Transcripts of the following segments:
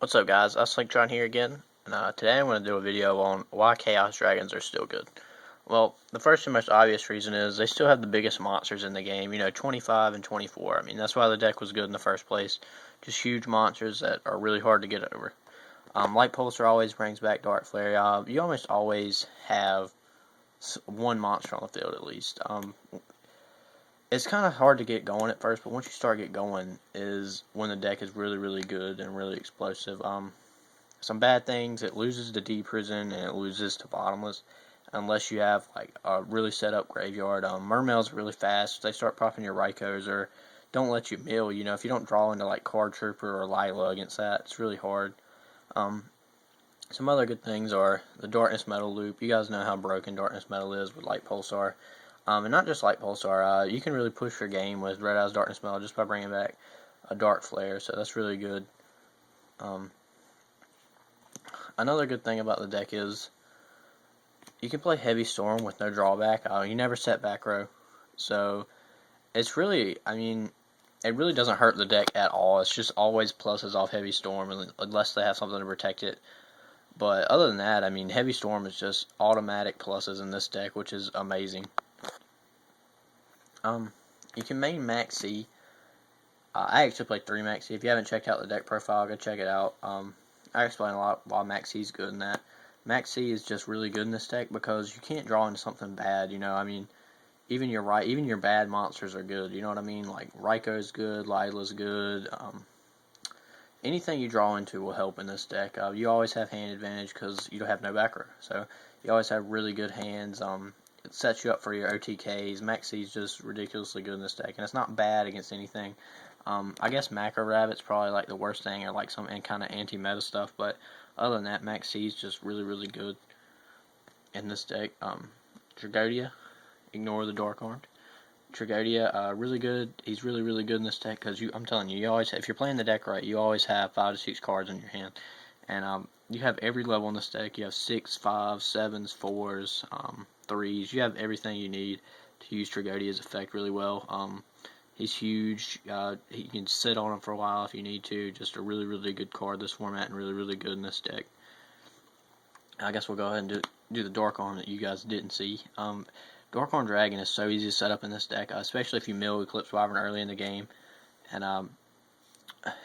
What's up, guys? John here again, and today I'm going to do a video on why Chaos Dragons are still good. Well, the first and most obvious reason is they still have the biggest monsters in the game, 25 and 24. I mean, that's why the deck was good in the first place. Just huge monsters that are really hard to get over. Light Pulsar always brings back Dark Flare. You almost always have one monster on the field at least. It's kind of hard to get going at first, but once you start get going is when the deck is really, really good and really explosive. Some bad things, it loses to D Prison and it loses to Bottomless unless you have like a really set up graveyard. Mermail's really fast. They start popping your Rykos or don't let you mill. If you don't draw into like Card Trooper or Lila against that, it's really hard. Um, some other good things are the Darkness Metal loop. You guys know how broken Darkness Metal is with Light Pulsar. And not just Light Pulsar, you can really push your game with Red Eyes Darkness Metal just by bringing back a Dark Flare, so that's really good. Another good thing about the deck is you can play Heavy Storm with no drawback. You never set back row, so it's really, it really doesn't hurt the deck at all. It's just always pluses off Heavy Storm unless they have something to protect it. But other than that, Heavy Storm is just automatic pluses in this deck, which is amazing. You can main Max C. I actually played 3 Max C. If you haven't checked out the deck profile, go check it out. I explain a lot why Max C is good in that. Max C is just really good in this deck because you can't draw into something bad, even your bad monsters are good, you know what I mean? Like Raiko's good, Lila's good. Anything you draw into will help in this deck. You always have hand advantage because you don't have no back row, so you always have really good hands. It sets you up for your OTKs. Max C is just ridiculously good in this deck, and it's not bad against anything. I guess Macro Rabbit's probably like the worst thing, or like some kind of anti-meta stuff, but other than that, Max C is just really, really good in this deck. Tragodia, ignore the Dark Armed. Tragodia, really good. He's really, really good in this deck because I'm telling you, if you're playing the deck right, you always have 5 to 6 cards in your hand, and you have every level in this deck. You have 6, 5, 7s, 4s, 3s. You have everything you need to use Tragodia's effect really well. He's huge. You can sit on him for a while if you need to. Just a really, really good card this format and really, really good in this deck. I guess we'll go ahead and do the Dark Arm that you guys didn't see. Dark Arm Dragon is so easy to set up in this deck, especially if you mill Eclipse Wyvern early in the game. And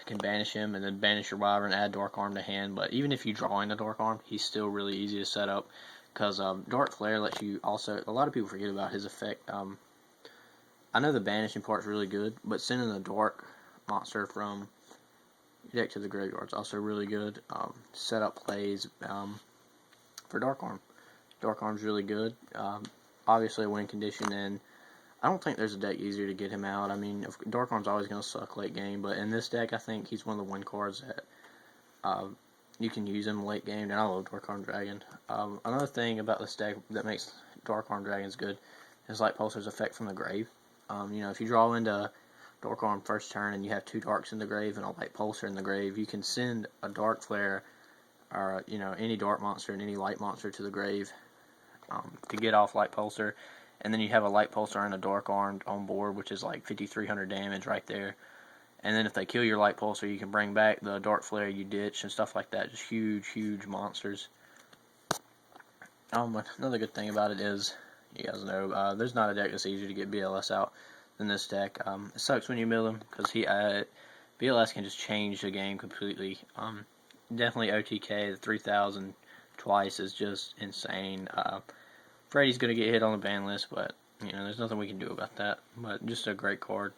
can banish him and then banish your Wyvern, add Dark Arm to hand. But even if you draw in a Dark Arm, he's still really easy to set up because Dark Flare lets you also. A lot of people forget about his effect. I know the banishing part is really good, but sending the dark monster from your deck to the graveyard is also really good. Setup plays for Dark Arm. Dark Arm's really good. Obviously a win condition, and I don't think there's a deck easier to get him out. Dark Arm's always going to suck late game, but in this deck, I think he's one of the win cards that you can use him late game, and I love Dark Arm Dragon. Another thing about this deck that makes Dark Arm Dragons good is Light Pulsar's effect from the grave. If you draw into Dark Arm first turn and you have 2 darks in the grave and a Light Pulsar in the grave, you can send a Dark Flare or any dark monster and any light monster to the grave to get off Light Pulsar, and then you have a Light Pulsar and a Dark Arm on board, which is like 5,300 damage right there. And then if they kill your Light Pulsar, you can bring back the Dark Flare you ditched and stuff like that. Just huge, huge monsters. Another good thing about it is, you guys know, there's not a deck that's easier to get BLS out than this deck. It sucks when you mill him, because BLS can just change the game completely. Definitely OTK, the 3,000 twice is just insane. Freddy's going to get hit on the ban list, but, there's nothing we can do about that. But just a great card.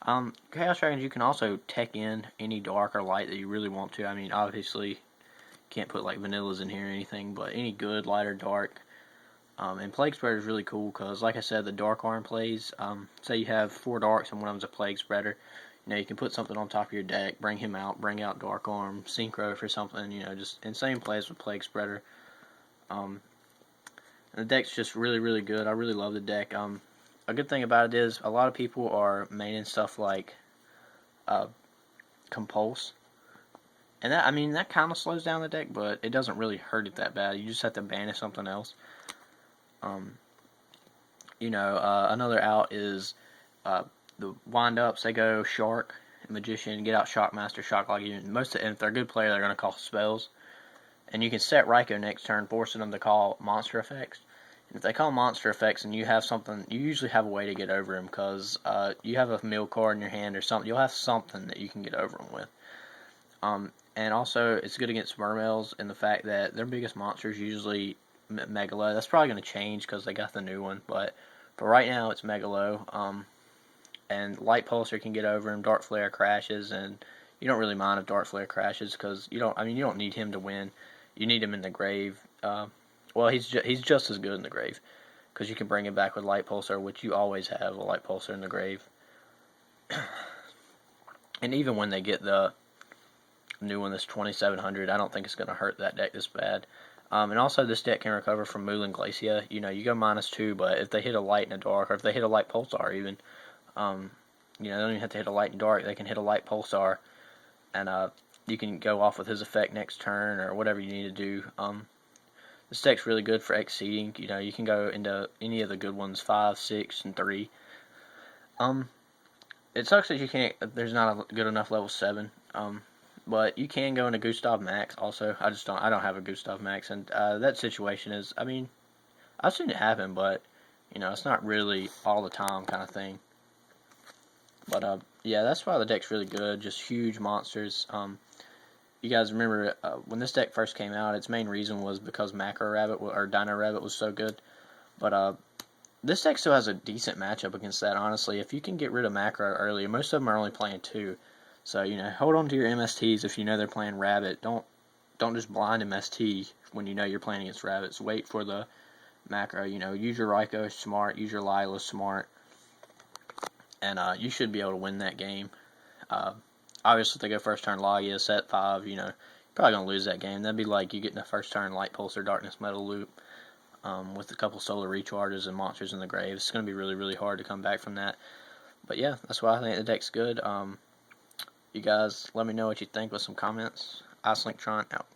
Chaos Dragons, you can also tech in any dark or light that you really want to. Obviously, can't put like vanillas in here or anything, but any good, light or dark. And Plague Spreader is really cool because, like I said, the Dark Arm plays. Say you have 4 darks and one of them's a Plague Spreader. You can put something on top of your deck, bring him out, bring out Dark Arm, Synchro for something. Just insane plays with Plague Spreader. The deck's just really, really good. I really love the deck. A good thing about it is a lot of people are maining stuff like Compulse. And that kind of slows down the deck, but it doesn't really hurt it that bad. You just have to banish something else. Another out is the wind-ups. They go Shark, Magician, get out Shockmaster, Shocklock. And if they're a good player, they're going to call spells. And you can set Raikou next turn, forcing them to call monster effects. And if they call monster effects and you have something, you usually have a way to get over them because you have a mill card in your hand or something. You'll have something that you can get over them with. And also, it's good against Mermails in the fact that their biggest monster is usually Megalo. That's probably going to change because they got the new one, but for right now, it's Megalo. And Light Pulsar can get over him. Dark Flare crashes, and you don't really mind if Dark Flare crashes because you don't need him to win. You need him in the grave. Well, he's just as good in the grave because you can bring him back with Light Pulsar, which you always have a Light Pulsar in the grave. And even when they get the new one, this 2700, I don't think it's going to hurt that deck this bad. And also, this deck can recover from Moulin Glacia. You go -2, but if they hit a light and a dark, or if they hit a light pulsar even, they don't even have to hit a light and dark. They can hit a light pulsar, and you can go off with his effect next turn or whatever you need to do. This deck's really good for exceeding. You can go into any of the good ones, 5, 6, and 3. It sucks that there's not a good enough level 7. But you can go into Gustav Max also. I don't have a Gustav Max, and that situation is, I've seen it happen, but it's not really all the time kind of thing. But yeah, that's why the deck's really good. Just huge monsters. You guys remember when this deck first came out, its main reason was because Macro Rabbit or Dino Rabbit was so good. But this deck still has a decent matchup against that. Honestly, if you can get rid of Macro early, most of them are only playing 2. So, hold on to your MSTs if you know they're playing Rabbit. Don't just blind MST when you know you're playing against Rabbits. Wait for the Macro. Use your Raikou smart, use your Lila smart, and you should be able to win that game. Obviously, if they go first turn Logia, set 5, you're probably going to lose that game. That'd be like you getting a first turn Light Pulsar, Darkness Metal Loop with a couple Solar Recharges and monsters in the grave. It's going to be really, really hard to come back from that. But yeah, that's why I think the deck's good. You guys let me know what you think with some comments. Icelinctron out.